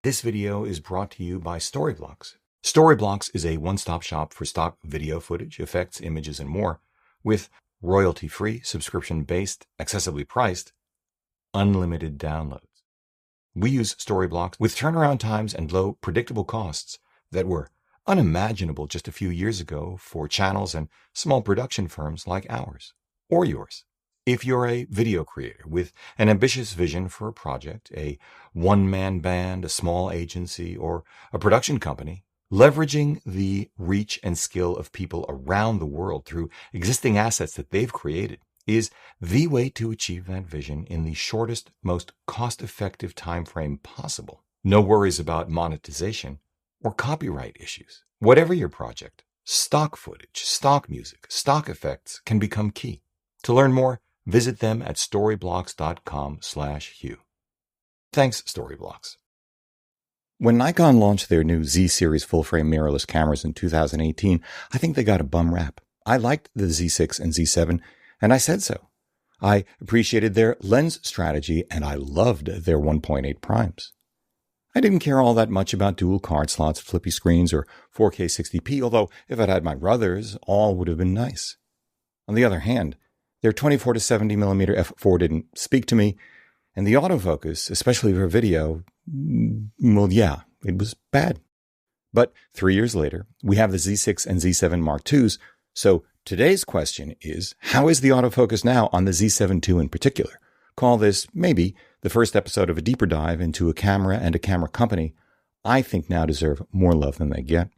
This video is brought to you by Storyblocks. Storyblocks is a one-stop shop for stock video footage, effects, images, and more, with royalty-free, subscription-based, accessibly priced, unlimited downloads. We use Storyblocks with turnaround times and low, predictable costs that were unimaginable just a few years ago for channels and small production firms like ours, or yours. If you're a video creator with an ambitious vision for a project, a one-man band, a small agency, or a production company, leveraging the reach and skill of people around the world through existing assets that they've created is the way to achieve that vision in the shortest, most cost-effective time frame possible. No worries about monetization or copyright issues. Whatever your project, stock footage, stock music, stock effects can become key. To learn more, visit them at storyblocks.com/Hugh. Thanks, Storyblocks. When Nikon launched their new Z-series full-frame mirrorless cameras in 2018, I think they got a bum rap. I liked the Z6 and Z7, and I said so. I appreciated their lens strategy, and I loved their 1.8 primes. I didn't care all that much about dual card slots, flippy screens, or 4K 60p, although if I'd had my druthers, all would have been nice. On the other hand, their 24 to 70mm f4 didn't speak to me, and the autofocus, especially for video, well, yeah, it was bad. But 3 years later, we have the Z6 and Z7 Mark IIs, so today's question is, how is the autofocus now on the Z7 II in particular? Call this, maybe, the first episode of a deeper dive into a camera and a camera company I think now deserve more love than they get.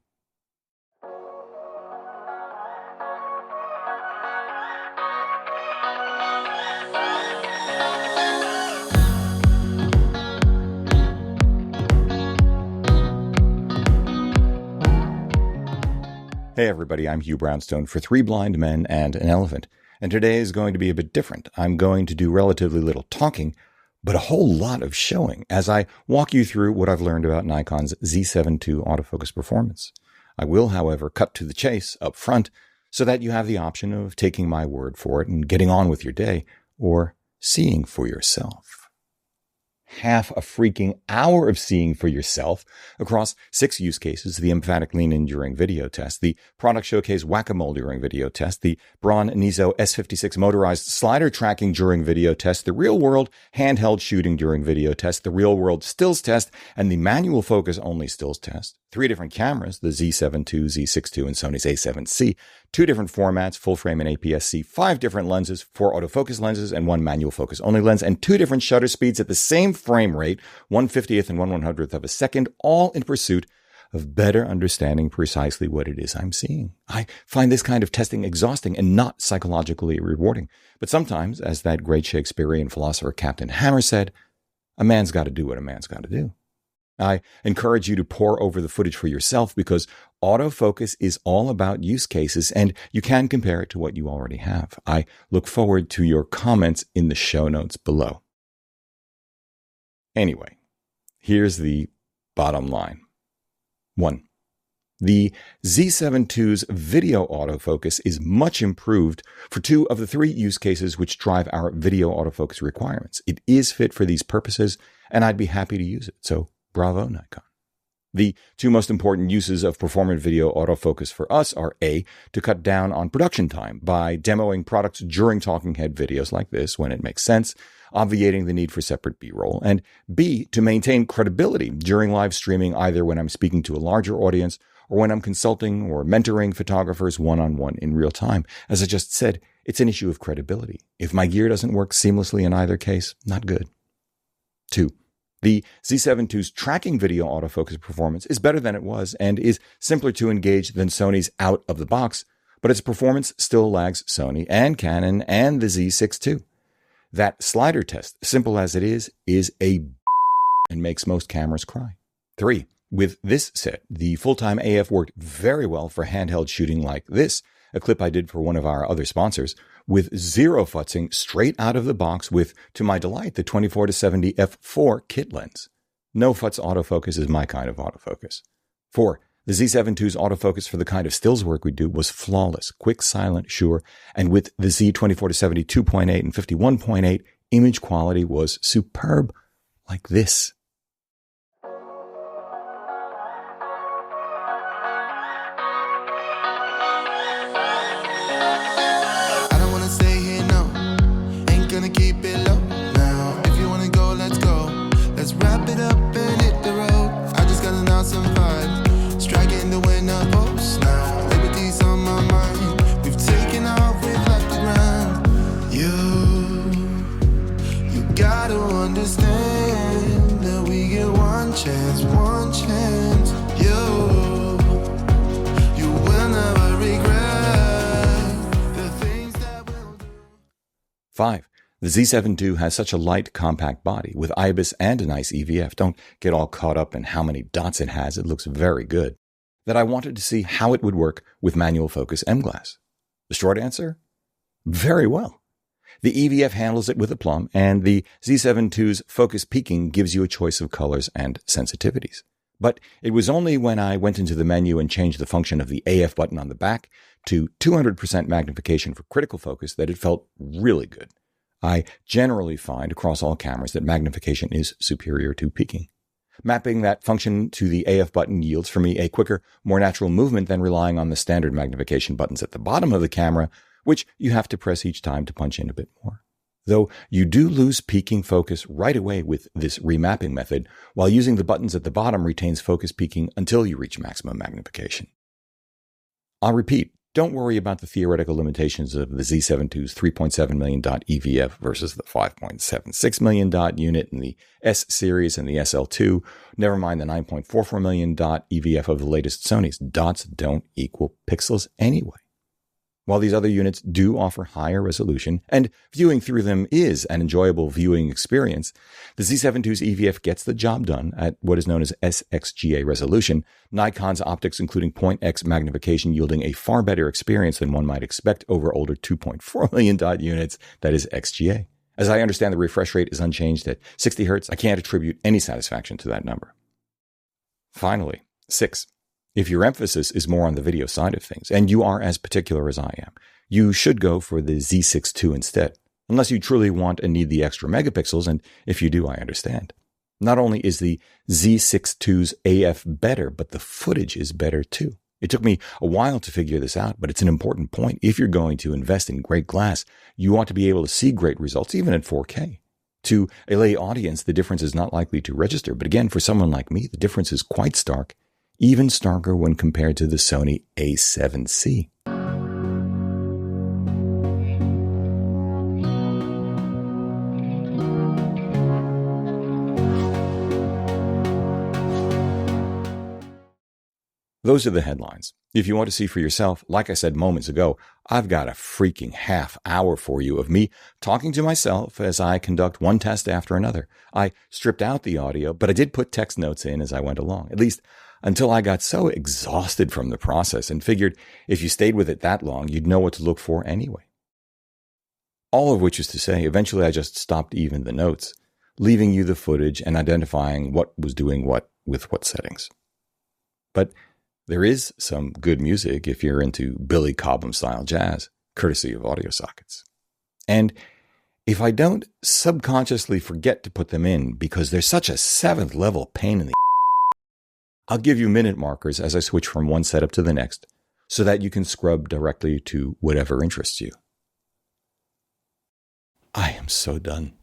Hey everybody, I'm Hugh Brownstone for Three Blind Men and an Elephant, and today is going to be a bit different. I'm going to do relatively little talking, but a whole lot of showing as I walk you through what I've learned about Nikon's Z7 II autofocus performance. I will, however, cut to the chase up front so that you have the option of taking my word for it and getting on with your day, or seeing for yourself. Half a freaking hour of seeing for yourself across 6 use cases: the emphatic lean-in during video test, the product showcase whack-a-mole during video test, the Braun Nizo S56 motorized slider tracking during video test, the real-world handheld shooting during video test, the real-world stills test, and the manual focus-only stills test. 3 different cameras, the Z7 II, Z6 II, and Sony's A7C, 2 different formats, full frame and APS-C, 5 different lenses, 4 autofocus lenses and 1 manual focus only lens, and 2 different shutter speeds at the same frame rate, 1/50th and 1/100th of a second, all in pursuit of better understanding precisely what it is I'm seeing. I find this kind of testing exhausting and not psychologically rewarding. But sometimes, as that great Shakespearean philosopher Captain Hammer said, a man's got to do what a man's got to do. I encourage you to pore over the footage for yourself because autofocus is all about use cases and you can compare it to what you already have. I look forward to your comments in the show notes below. Anyway, here's the bottom line. 1. The Z7 II's video autofocus is much improved for 2 of the 3 use cases which drive our video autofocus requirements. It is fit for these purposes, and I'd be happy to use it. So, bravo, Nikon. The 2 most important uses of performant video autofocus for us are A, to cut down on production time by demoing products during talking head videos like this when it makes sense, obviating the need for separate B-roll, and B, to maintain credibility during live streaming either when I'm speaking to a larger audience or when I'm consulting or mentoring photographers one-on-one in real time. As I just said, it's an issue of credibility. If my gear doesn't work seamlessly in either case, not good. 2. The Z7 II's tracking video autofocus performance is better than it was and is simpler to engage than Sony's out of the box, but its performance still lags Sony and Canon and the Z6 II. That slider test, simple as it is a and makes most cameras cry. 3. With this set, the full-time AF worked very well for handheld shooting like this, a clip I did for one of our other sponsors, with 0 futzing straight out of the box with, to my delight, the 24 to 70 f4 kit lens. No futz autofocus is my kind of autofocus. 4. The Z7 II's autofocus for the kind of stills work we do was flawless, quick, silent, sure, and with the Z24 to 70 2.8 and 51.8, image quality was superb, like this. one chance, you will never regret the things that we'll do. 5. The Z7 II has such a light, compact body with IBIS and a nice EVF. Don't get all caught up in how many dots it has. It looks very good. That I wanted to see how it would work with manual focus M-glass. The short answer? Very well. The EVF handles it with aplomb, and the Z7 II's focus peaking gives you a choice of colors and sensitivities. But it was only when I went into the menu and changed the function of the AF button on the back to 200% magnification for critical focus that it felt really good. I generally find across all cameras that magnification is superior to peaking. Mapping that function to the AF button yields for me a quicker, more natural movement than relying on the standard magnification buttons at the bottom of the camera, which you have to press each time to punch in a bit more. Though you do lose peaking focus right away with this remapping method, while using the buttons at the bottom retains focus peaking until you reach maximum magnification. I'll repeat, don't worry about the theoretical limitations of the Z7 II's 3.7 million dot EVF versus the 5.76 million dot unit in the S series and the SL2. Never mind the 9.44 million dot EVF of the latest Sony's. Dots don't equal pixels anyway. While these other units do offer higher resolution, and viewing through them is an enjoyable viewing experience, the Z7 II's EVF gets the job done at what is known as SXGA resolution, Nikon's optics including 0.x magnification yielding a far better experience than one might expect over older 2.4 million dot units, that is XGA. As I understand, the refresh rate is unchanged at 60 Hz. I can't attribute any satisfaction to that number. Finally, 6. If your emphasis is more on the video side of things, and you are as particular as I am, you should go for the Z6 II instead, unless you truly want and need the extra megapixels, and if you do, I understand. Not only is the Z6 II's AF better, but the footage is better too. It took me a while to figure this out, but it's an important point. If you're going to invest in great glass, you want to be able to see great results, even at 4K. To a lay audience, the difference is not likely to register, but again, for someone like me, the difference is quite stark. Even starker when compared to the Sony A7C. Those are the headlines. If you want to see for yourself, like I said moments ago, I've got a freaking half hour for you of me talking to myself as I conduct one test after another. I stripped out the audio, but I did put text notes in as I went along, at least until I got so exhausted from the process and figured if you stayed with it that long, you'd know what to look for anyway. All of which is to say, eventually I just stopped even the notes, leaving you the footage and identifying what was doing what with what settings. But there is some good music if you're into Billy Cobham-style jazz, courtesy of Audio Sockets. And if I don't subconsciously forget to put them in because they're such a seventh-level pain in the I'll give you minute markers as I switch from one setup to the next so that you can scrub directly to whatever interests you. I am so done.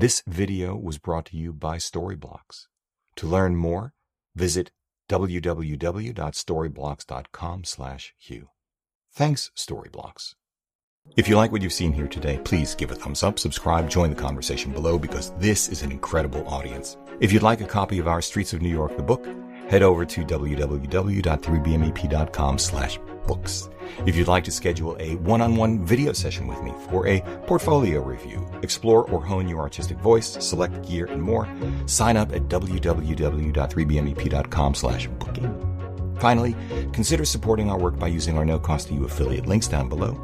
This video was brought to you by Storyblocks. To learn more, visit www.storyblocks.com/Hugh. Thanks, Storyblocks. If you like what you've seen here today, please give a thumbs up, subscribe, join the conversation below, because this is an incredible audience. If you'd like a copy of our Streets of New York, the book, head over to www.3bmep.com/books. If you'd like to schedule a one-on-one video session with me for a portfolio review, explore or hone your artistic voice, select gear, and more, sign up at www.3bmep.com/booking. Finally, consider supporting our work by using our no-cost-to-you affiliate links down below,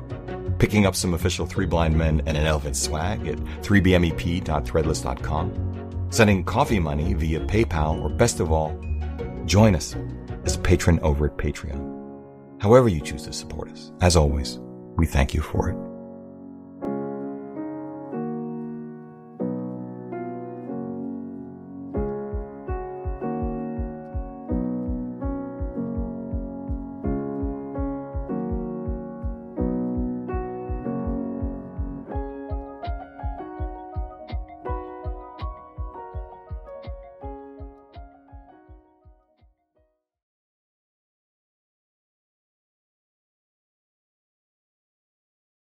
picking up some official Three Blind Men and an Elephant swag at 3bmep.threadless.com, sending coffee money via PayPal, or best of all, join us as a patron over at Patreon. However you choose to support us, as always, we thank you for it.